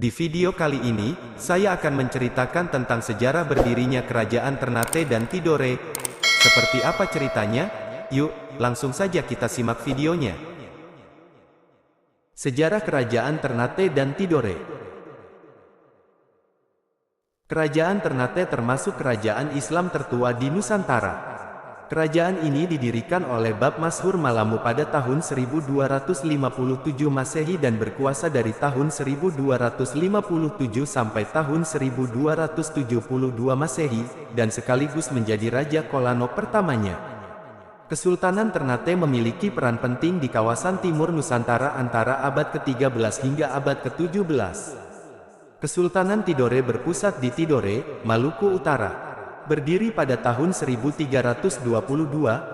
Di video kali ini, saya akan menceritakan tentang sejarah berdirinya Kerajaan Ternate dan Tidore. Seperti apa ceritanya? Yuk, langsung saja kita simak videonya. Sejarah Kerajaan Ternate dan Tidore. Kerajaan Ternate termasuk kerajaan Islam tertua di Nusantara. Kerajaan ini didirikan oleh Bab Mashur Malamu pada tahun 1257 Masehi dan berkuasa dari tahun 1257 sampai tahun 1272 Masehi, dan sekaligus menjadi Raja Kolano pertamanya. Kesultanan Ternate memiliki peran penting di kawasan timur Nusantara antara abad ke-13 hingga abad ke-17. Kesultanan Tidore berpusat di Tidore, Maluku Utara. Berdiri pada tahun 1322,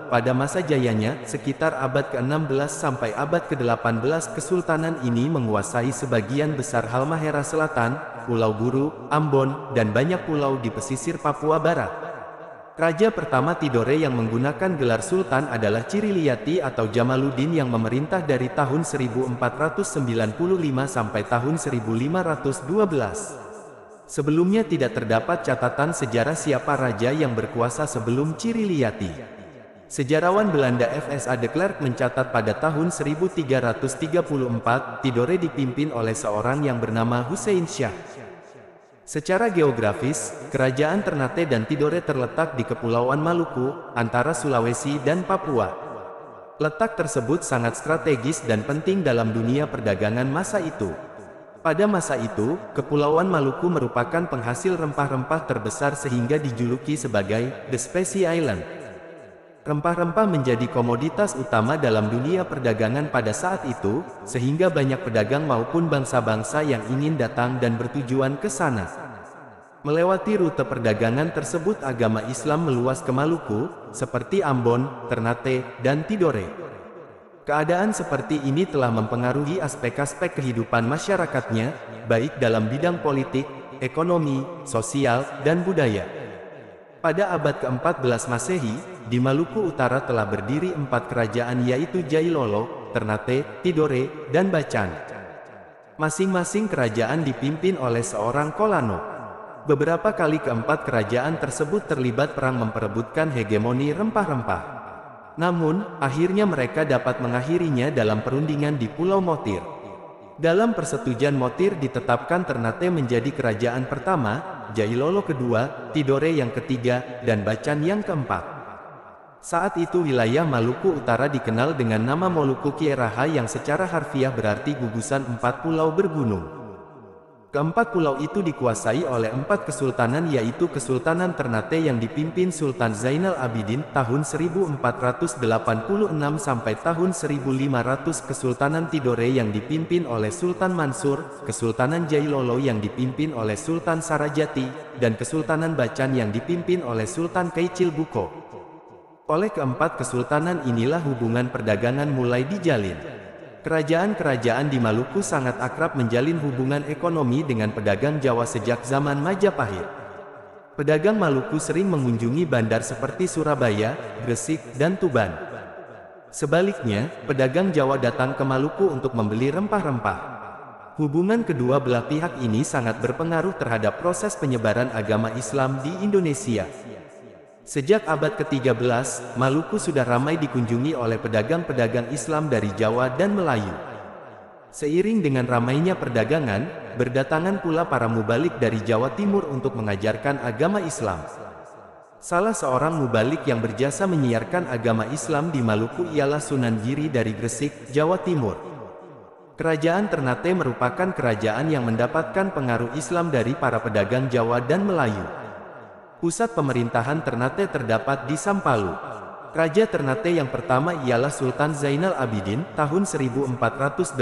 pada masa jayanya, sekitar abad ke-16 sampai abad ke-18 kesultanan ini menguasai sebagian besar Halmahera Selatan, Pulau Buru, Ambon, dan banyak pulau di pesisir Papua Barat. Raja pertama Tidore yang menggunakan gelar Sultan adalah Ciriliyati atau Jamaluddin yang memerintah dari tahun 1495 sampai tahun 1512. Sebelumnya tidak terdapat catatan sejarah siapa raja yang berkuasa sebelum Ciriliyati. Sejarawan Belanda F.S.A. de Klerk mencatat pada tahun 1334, Tidore dipimpin oleh seorang yang bernama Hussein Shah. Secara geografis, Kerajaan Ternate dan Tidore terletak di Kepulauan Maluku, antara Sulawesi dan Papua. Letak tersebut sangat strategis dan penting dalam dunia perdagangan masa itu. Pada masa itu, Kepulauan Maluku merupakan penghasil rempah-rempah terbesar sehingga dijuluki sebagai The Spicy Island. Rempah-rempah menjadi komoditas utama dalam dunia perdagangan pada saat itu, sehingga banyak pedagang maupun bangsa-bangsa yang ingin datang dan bertujuan ke sana. Melewati rute perdagangan tersebut, agama Islam meluas ke Maluku, seperti Ambon, Ternate, dan Tidore. Keadaan seperti ini telah mempengaruhi aspek-aspek kehidupan masyarakatnya, baik dalam bidang politik, ekonomi, sosial, dan budaya. Pada abad ke-14 Masehi, di Maluku Utara telah berdiri 4 kerajaan yaitu Jailolo, Ternate, Tidore, dan Bacan. Masing-masing kerajaan dipimpin oleh seorang Kolano. Beberapa kali keempat kerajaan tersebut terlibat perang memperebutkan hegemoni rempah-rempah. Namun, akhirnya mereka dapat mengakhirinya dalam perundingan di Pulau Motir. Dalam persetujuan Motir ditetapkan Ternate menjadi kerajaan pertama, Jailolo kedua, Tidore yang ketiga, dan Bacan yang keempat. Saat itu wilayah Maluku Utara dikenal dengan nama Moluku Kieraha yang secara harfiah berarti gugusan 4 pulau bergunung. Keempat pulau itu dikuasai oleh 4 kesultanan yaitu Kesultanan Ternate yang dipimpin Sultan Zainal Abidin tahun 1486 sampai tahun 1500, Kesultanan Tidore yang dipimpin oleh Sultan Mansur, Kesultanan Jailolo yang dipimpin oleh Sultan Sarajati, dan Kesultanan Bacan yang dipimpin oleh Sultan Kecil Buko. Oleh keempat kesultanan inilah hubungan perdagangan mulai dijalin. Kerajaan-kerajaan di Maluku sangat akrab menjalin hubungan ekonomi dengan pedagang Jawa sejak zaman Majapahit. Pedagang Maluku sering mengunjungi bandar seperti Surabaya, Gresik, dan Tuban. Sebaliknya, pedagang Jawa datang ke Maluku untuk membeli rempah-rempah. Hubungan kedua belah pihak ini sangat berpengaruh terhadap proses penyebaran agama Islam di Indonesia. Sejak abad ke-13, Maluku sudah ramai dikunjungi oleh pedagang-pedagang Islam dari Jawa dan Melayu. Seiring dengan ramainya perdagangan, berdatangan pula para mubalik dari Jawa Timur untuk mengajarkan agama Islam. Salah seorang mubalik yang berjasa menyiarkan agama Islam di Maluku ialah Sunan Giri dari Gresik, Jawa Timur. Kerajaan Ternate merupakan kerajaan yang mendapatkan pengaruh Islam dari para pedagang Jawa dan Melayu. Pusat pemerintahan Ternate terdapat di Sampalu. Raja Ternate yang pertama ialah Sultan Zainal Abidin tahun 1486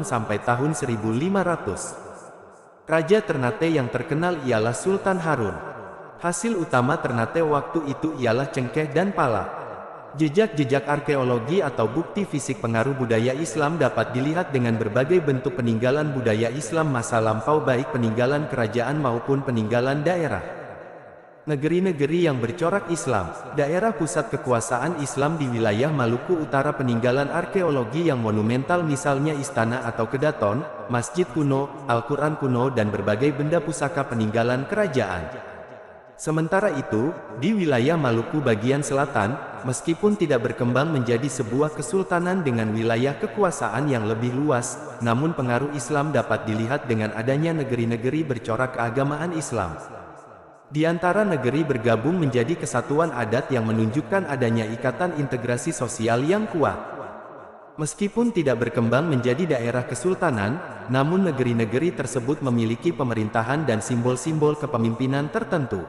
sampai tahun 1500. Raja Ternate yang terkenal ialah Sultan Harun. Hasil utama Ternate waktu itu ialah cengkeh dan pala. Jejak-jejak arkeologi atau bukti fisik pengaruh budaya Islam dapat dilihat dengan berbagai bentuk peninggalan budaya Islam masa lampau baik peninggalan kerajaan maupun peninggalan daerah. Negeri-negeri yang bercorak Islam, daerah pusat kekuasaan Islam di wilayah Maluku Utara, peninggalan arkeologi yang monumental misalnya istana atau kedaton, masjid kuno, Al-Quran kuno dan berbagai benda pusaka peninggalan kerajaan. Sementara itu, di wilayah Maluku bagian selatan, meskipun tidak berkembang menjadi sebuah kesultanan dengan wilayah kekuasaan yang lebih luas, namun pengaruh Islam dapat dilihat dengan adanya negeri-negeri bercorak keagamaan Islam. Di antara negeri bergabung menjadi kesatuan adat yang menunjukkan adanya ikatan integrasi sosial yang kuat. Meskipun tidak berkembang menjadi daerah kesultanan, namun negeri-negeri tersebut memiliki pemerintahan dan simbol-simbol kepemimpinan tertentu.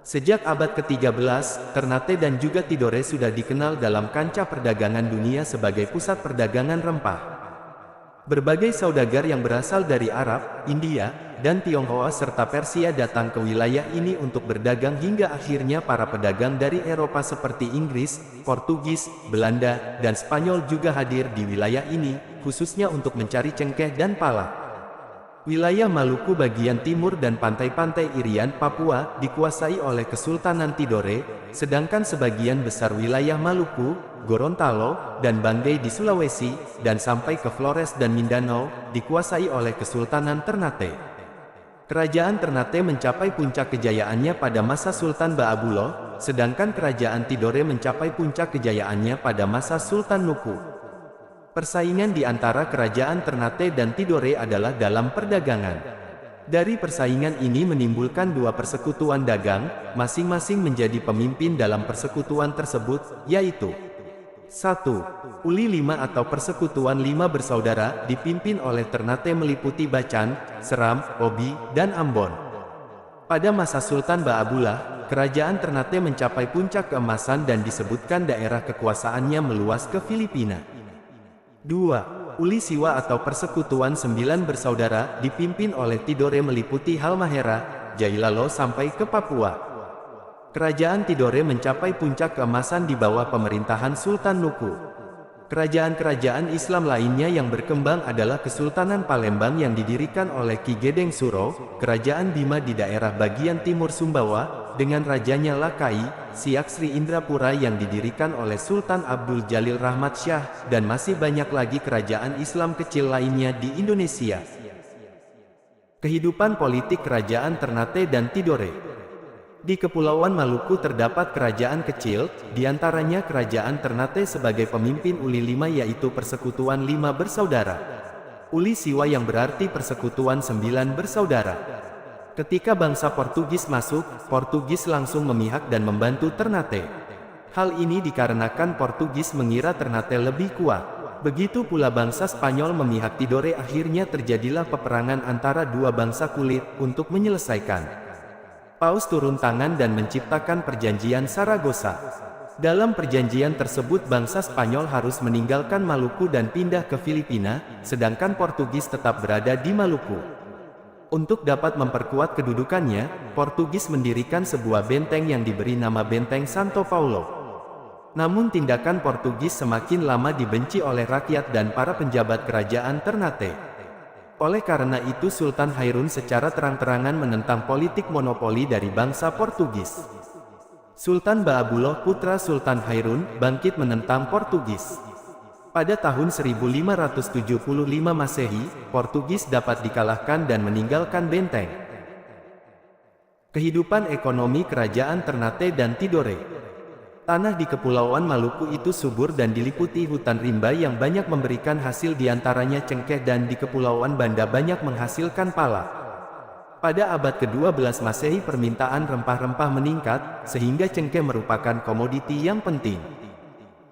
Sejak abad ke-13, Ternate dan juga Tidore sudah dikenal dalam kancah perdagangan dunia sebagai pusat perdagangan rempah. Berbagai saudagar yang berasal dari Arab, India, dan Tionghoa serta Persia datang ke wilayah ini untuk berdagang hingga akhirnya para pedagang dari Eropa seperti Inggris, Portugis, Belanda, dan Spanyol juga hadir di wilayah ini, khususnya untuk mencari cengkeh dan pala. Wilayah Maluku bagian timur dan pantai-pantai Irian, Papua, dikuasai oleh Kesultanan Tidore, sedangkan sebagian besar wilayah Maluku, Gorontalo, dan Banggai di Sulawesi, dan sampai ke Flores dan Mindanao, dikuasai oleh Kesultanan Ternate. Kerajaan Ternate mencapai puncak kejayaannya pada masa Sultan Ba'abullah, sedangkan Kerajaan Tidore mencapai puncak kejayaannya pada masa Sultan Nuku. Persaingan di antara Kerajaan Ternate dan Tidore adalah dalam perdagangan. Dari persaingan ini menimbulkan dua persekutuan dagang, masing-masing menjadi pemimpin dalam persekutuan tersebut, yaitu 1. Uli Lima atau Persekutuan Lima Bersaudara, dipimpin oleh Ternate meliputi Bacan, Seram, Obi, dan Ambon. Pada masa Sultan Ba'abullah, Kerajaan Ternate mencapai puncak keemasan dan disebutkan daerah kekuasaannya meluas ke Filipina. 2. Uli Siwa atau Persekutuan Sembilan Bersaudara, dipimpin oleh Tidore meliputi Halmahera, Jailalo sampai ke Papua. Kerajaan Tidore mencapai puncak keemasan di bawah pemerintahan Sultan Nuku. Kerajaan-kerajaan Islam lainnya yang berkembang adalah Kesultanan Palembang yang didirikan oleh Ki Gedeng Suro, Kerajaan Bima di daerah bagian timur Sumbawa, dengan rajanya Lakai, Siak Sri Indrapura yang didirikan oleh Sultan Abdul Jalil Rahmat Syah, dan masih banyak lagi kerajaan Islam kecil lainnya di Indonesia. Kehidupan politik Kerajaan Ternate dan Tidore. Di Kepulauan Maluku terdapat kerajaan kecil, diantaranya Kerajaan Ternate sebagai pemimpin Uli Lima yaitu Persekutuan Lima Bersaudara. Uli Siwa yang berarti Persekutuan Sembilan Bersaudara. Ketika bangsa Portugis masuk, Portugis langsung memihak dan membantu Ternate. Hal ini dikarenakan Portugis mengira Ternate lebih kuat. Begitu pula bangsa Spanyol memihak Tidore, akhirnya terjadilah peperangan antara dua bangsa kulit untuk menyelesaikan. Paus turun tangan dan menciptakan Perjanjian Saragossa. Dalam perjanjian tersebut bangsa Spanyol harus meninggalkan Maluku dan pindah ke Filipina, sedangkan Portugis tetap berada di Maluku. Untuk dapat memperkuat kedudukannya, Portugis mendirikan sebuah benteng yang diberi nama Benteng Santo Paulo. Namun tindakan Portugis semakin lama dibenci oleh rakyat dan para penjabat kerajaan Ternate. Oleh karena itu Sultan Hairun secara terang-terangan menentang politik monopoli dari bangsa Portugis. Sultan Ba'abullah putra Sultan Hairun bangkit menentang Portugis. Pada tahun 1575 Masehi, Portugis dapat dikalahkan dan meninggalkan benteng. Kehidupan ekonomi Kerajaan Ternate dan Tidore. Tanah di Kepulauan Maluku itu subur dan diliputi hutan rimba yang banyak memberikan hasil, diantaranya cengkeh, dan di Kepulauan Banda banyak menghasilkan pala. Pada abad ke-12 Masehi permintaan rempah-rempah meningkat, sehingga cengkeh merupakan komoditi yang penting.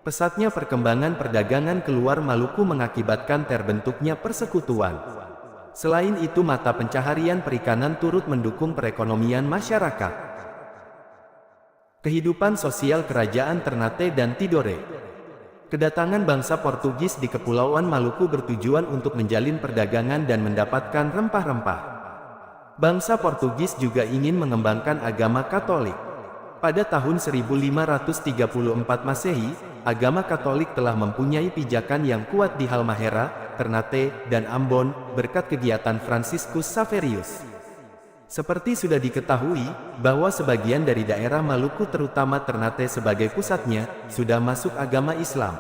Pesatnya perkembangan perdagangan keluar Maluku mengakibatkan terbentuknya persekutuan. Selain itu mata pencaharian perikanan turut mendukung perekonomian masyarakat. Kehidupan sosial Kerajaan Ternate dan Tidore. Kedatangan bangsa Portugis di Kepulauan Maluku bertujuan untuk menjalin perdagangan dan mendapatkan rempah-rempah. Bangsa Portugis juga ingin mengembangkan agama Katolik. Pada tahun 1534 Masehi, agama Katolik telah mempunyai pijakan yang kuat di Halmahera, Ternate, dan Ambon, berkat kegiatan Franciscus Saverius. Seperti sudah diketahui, bahwa sebagian dari daerah Maluku terutama Ternate sebagai pusatnya, sudah masuk agama Islam.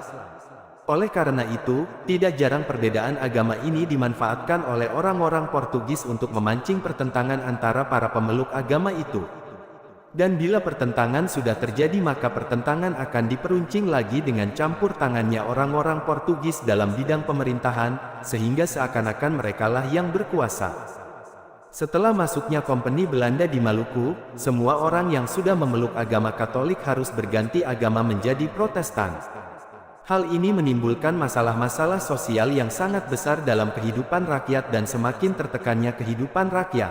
Oleh karena itu, tidak jarang perbedaan agama ini dimanfaatkan oleh orang-orang Portugis untuk memancing pertentangan antara para pemeluk agama itu. Dan bila pertentangan sudah terjadi maka pertentangan akan diperuncing lagi dengan campur tangannya orang-orang Portugis dalam bidang pemerintahan, sehingga seakan-akan merekalah yang berkuasa. Setelah masuknya kompeni Belanda di Maluku, semua orang yang sudah memeluk agama Katolik harus berganti agama menjadi Protestan. Hal ini menimbulkan masalah-masalah sosial yang sangat besar dalam kehidupan rakyat dan semakin tertekannya kehidupan rakyat.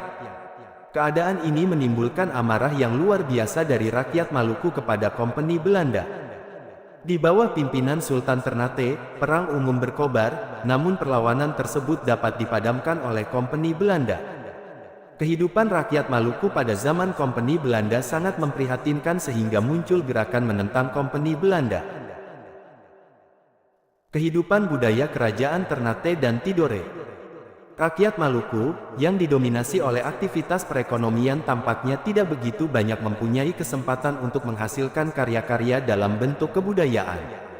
Keadaan ini menimbulkan amarah yang luar biasa dari rakyat Maluku kepada kompeni Belanda. Di bawah pimpinan Sultan Ternate, perang umum berkobar, namun perlawanan tersebut dapat dipadamkan oleh kompeni Belanda. Kehidupan rakyat Maluku pada zaman kompeni Belanda sangat memprihatinkan sehingga muncul gerakan menentang kompeni Belanda. Kehidupan budaya Kerajaan Ternate dan Tidore. Rakyat Maluku, yang didominasi oleh aktivitas perekonomian tampaknya tidak begitu banyak mempunyai kesempatan untuk menghasilkan karya-karya dalam bentuk kebudayaan.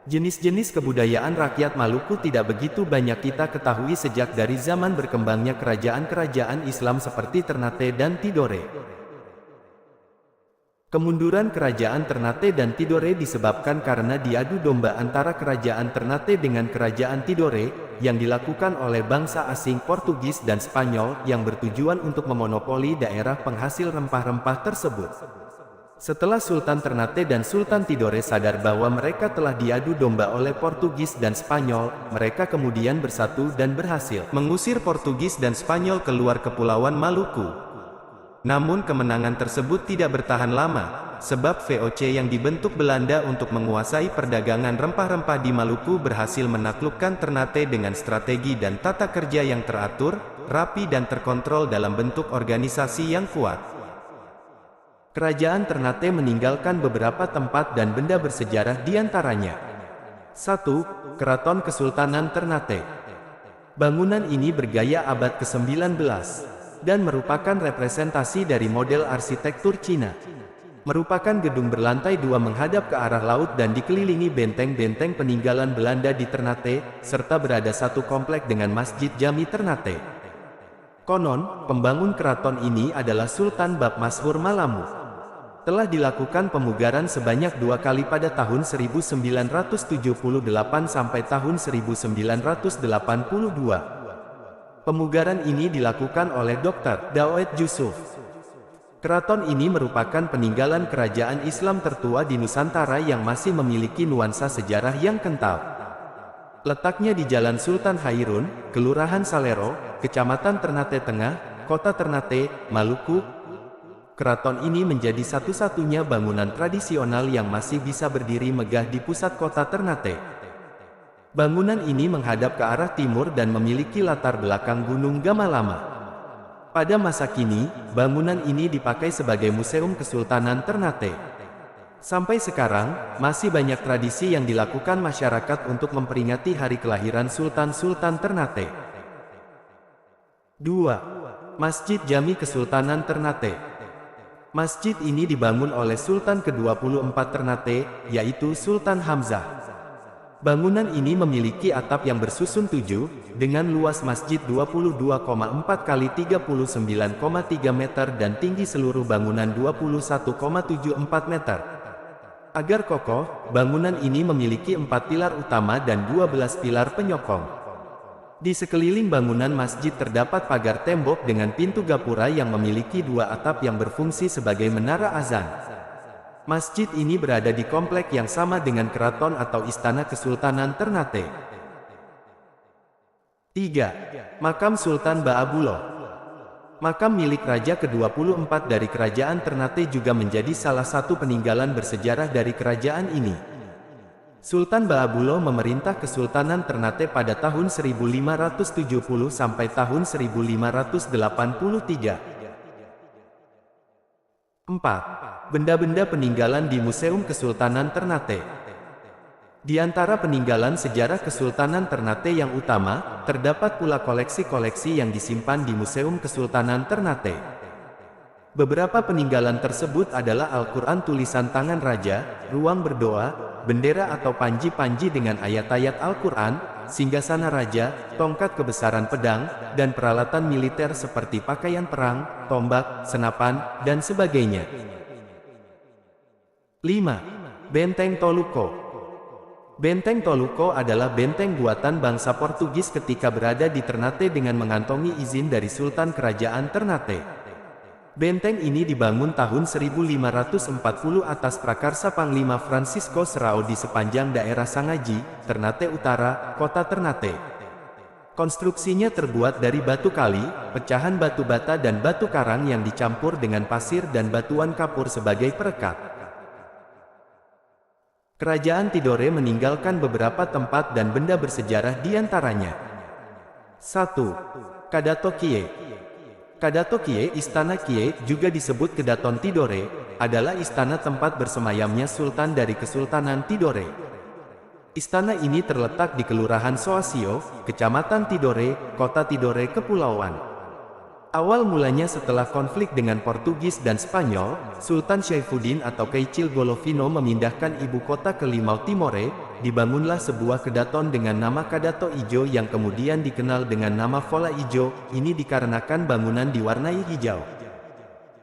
Jenis-jenis kebudayaan rakyat Maluku tidak begitu banyak kita ketahui sejak dari zaman berkembangnya kerajaan-kerajaan Islam seperti Ternate dan Tidore. Kemunduran kerajaan Ternate dan Tidore disebabkan karena diadu domba antara kerajaan Ternate dengan kerajaan Tidore, yang dilakukan oleh bangsa asing Portugis dan Spanyol yang bertujuan untuk memonopoli daerah penghasil rempah-rempah tersebut. Setelah Sultan Ternate dan Sultan Tidore sadar bahwa mereka telah diadu domba oleh Portugis dan Spanyol, mereka kemudian bersatu dan berhasil mengusir Portugis dan Spanyol keluar Kepulauan Maluku. Namun kemenangan tersebut tidak bertahan lama, sebab VOC yang dibentuk Belanda untuk menguasai perdagangan rempah-rempah di Maluku berhasil menaklukkan Ternate dengan strategi dan tata kerja yang teratur, rapi dan terkontrol dalam bentuk organisasi yang kuat. Kerajaan Ternate meninggalkan beberapa tempat dan benda bersejarah di antaranya. 1. Keraton Kesultanan Ternate. Bangunan ini bergaya abad ke-19 dan merupakan representasi dari model arsitektur Cina. Merupakan gedung berlantai 2 menghadap ke arah laut dan dikelilingi benteng-benteng peninggalan Belanda di Ternate, serta berada satu komplek dengan Masjid Jami Ternate. Konon, pembangun keraton ini adalah Sultan Bab Mashur Malamu. Telah dilakukan pemugaran sebanyak 2 kali pada tahun 1978 sampai tahun 1982. Pemugaran ini dilakukan oleh Dr. Daud Yusuf. Keraton ini merupakan peninggalan kerajaan Islam tertua di Nusantara yang masih memiliki nuansa sejarah yang kental. Letaknya di Jalan Sultan Hairun, Kelurahan Salero, Kecamatan Ternate Tengah, Kota Ternate, Maluku. Keraton ini menjadi satu-satunya bangunan tradisional yang masih bisa berdiri megah di pusat kota Ternate. Bangunan ini menghadap ke arah timur dan memiliki latar belakang Gunung Gamalama. Pada masa kini, bangunan ini dipakai sebagai Museum Kesultanan Ternate. Sampai sekarang, masih banyak tradisi yang dilakukan masyarakat untuk memperingati hari kelahiran Sultan-Sultan Ternate. 2. Masjid Jami Kesultanan Ternate. Masjid ini dibangun oleh Sultan ke-24 Ternate, yaitu Sultan Hamzah. Bangunan ini memiliki atap yang bersusun 7, dengan luas masjid 22,4 x 39,3 meter dan tinggi seluruh bangunan 21,74 meter. Agar kokoh, bangunan ini memiliki 4 pilar utama dan 12 pilar penyokong. Di sekeliling bangunan masjid terdapat pagar tembok dengan pintu gapura yang memiliki 2 atap yang berfungsi sebagai menara azan. Masjid ini berada di komplek yang sama dengan keraton atau istana Kesultanan Ternate. 3. Makam Sultan Ba'abullah. Makam milik Raja ke-24 dari Kerajaan Ternate juga menjadi salah satu peninggalan bersejarah dari kerajaan ini. Sultan Ba'abullah memerintah Kesultanan Ternate pada tahun 1570 sampai tahun 1583. 4. Benda-benda peninggalan di Museum Kesultanan Ternate. Di antara peninggalan sejarah Kesultanan Ternate yang utama, terdapat pula koleksi-koleksi yang disimpan di Museum Kesultanan Ternate. Beberapa peninggalan tersebut adalah Al-Quran tulisan tangan raja, ruang berdoa, bendera atau panji-panji dengan ayat-ayat Al-Quran, singgasana raja, tongkat kebesaran pedang, dan peralatan militer seperti pakaian perang, tombak, senapan, dan sebagainya. 5. Benteng Toluco. Benteng Toluco adalah benteng buatan bangsa Portugis ketika berada di Ternate dengan mengantongi izin dari Sultan Kerajaan Ternate. Benteng ini dibangun tahun 1540 atas prakarsa Panglima Francisco Serrao di sepanjang daerah Sangaji, Ternate Utara, kota Ternate. Konstruksinya terbuat dari batu kali, pecahan batu bata dan batu karang yang dicampur dengan pasir dan batuan kapur sebagai perekat. Kerajaan Tidore meninggalkan beberapa tempat dan benda bersejarah di antaranya. 1. Kadato Kie. Kadato Kie, Istana Kie, juga disebut Kedaton Tidore, adalah istana tempat bersemayamnya Sultan dari Kesultanan Tidore. Istana ini terletak di Kelurahan Soasio, Kecamatan Tidore, Kota Tidore, Kepulauan. Awal mulanya setelah konflik dengan Portugis dan Spanyol, Sultan Saifuddin atau Kecil Golovino memindahkan ibu kota ke Limau Timore, dibangunlah sebuah kedaton dengan nama Kadato Ijo yang kemudian dikenal dengan nama Fola Ijo, ini dikarenakan bangunan diwarnai hijau.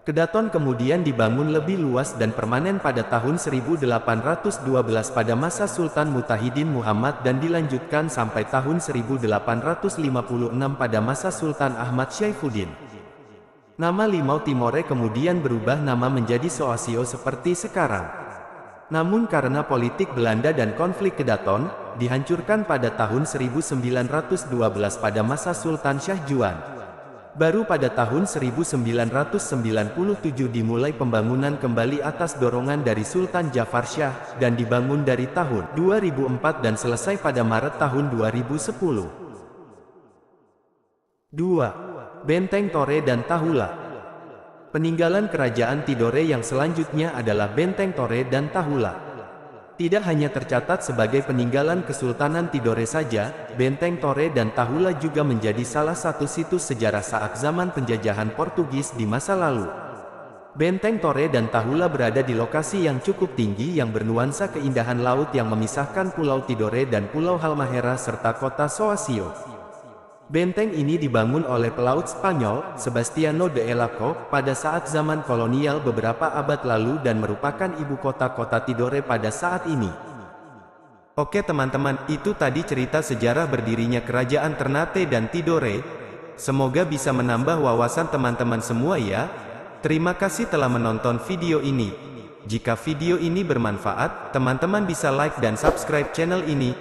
Kedaton kemudian dibangun lebih luas dan permanen pada tahun 1812 pada masa Sultan Mutahidin Muhammad dan dilanjutkan sampai tahun 1856 pada masa Sultan Ahmad Saifuddin. Nama Limau Timore kemudian berubah nama menjadi Soasio seperti sekarang. Namun karena politik Belanda dan konflik Kedaton, dihancurkan pada tahun 1912 pada masa Sultan Shah Juan. Baru pada tahun 1997 dimulai pembangunan kembali atas dorongan dari Sultan Jafar Shah, dan dibangun dari tahun 2004 dan selesai pada Maret tahun 2010. 2. Benteng Tore dan Tahula. Peninggalan kerajaan Tidore yang selanjutnya adalah Benteng Tore dan Tahula. Tidak hanya tercatat sebagai peninggalan Kesultanan Tidore saja, Benteng Tore dan Tahula juga menjadi salah satu situs sejarah saat zaman penjajahan Portugis di masa lalu. Benteng Tore dan Tahula berada di lokasi yang cukup tinggi yang bernuansa keindahan laut yang memisahkan Pulau Tidore dan Pulau Halmahera serta kota Soasio. Benteng ini dibangun oleh pelaut Spanyol, Sebastiano de Elako, pada saat zaman kolonial beberapa abad lalu dan merupakan ibu kota Tidore pada saat ini. Oke teman-teman, itu tadi cerita sejarah berdirinya Kerajaan Ternate dan Tidore. Semoga bisa menambah wawasan teman-teman semua ya. Terima kasih telah menonton video ini. Jika video ini bermanfaat, teman-teman bisa like dan subscribe channel ini.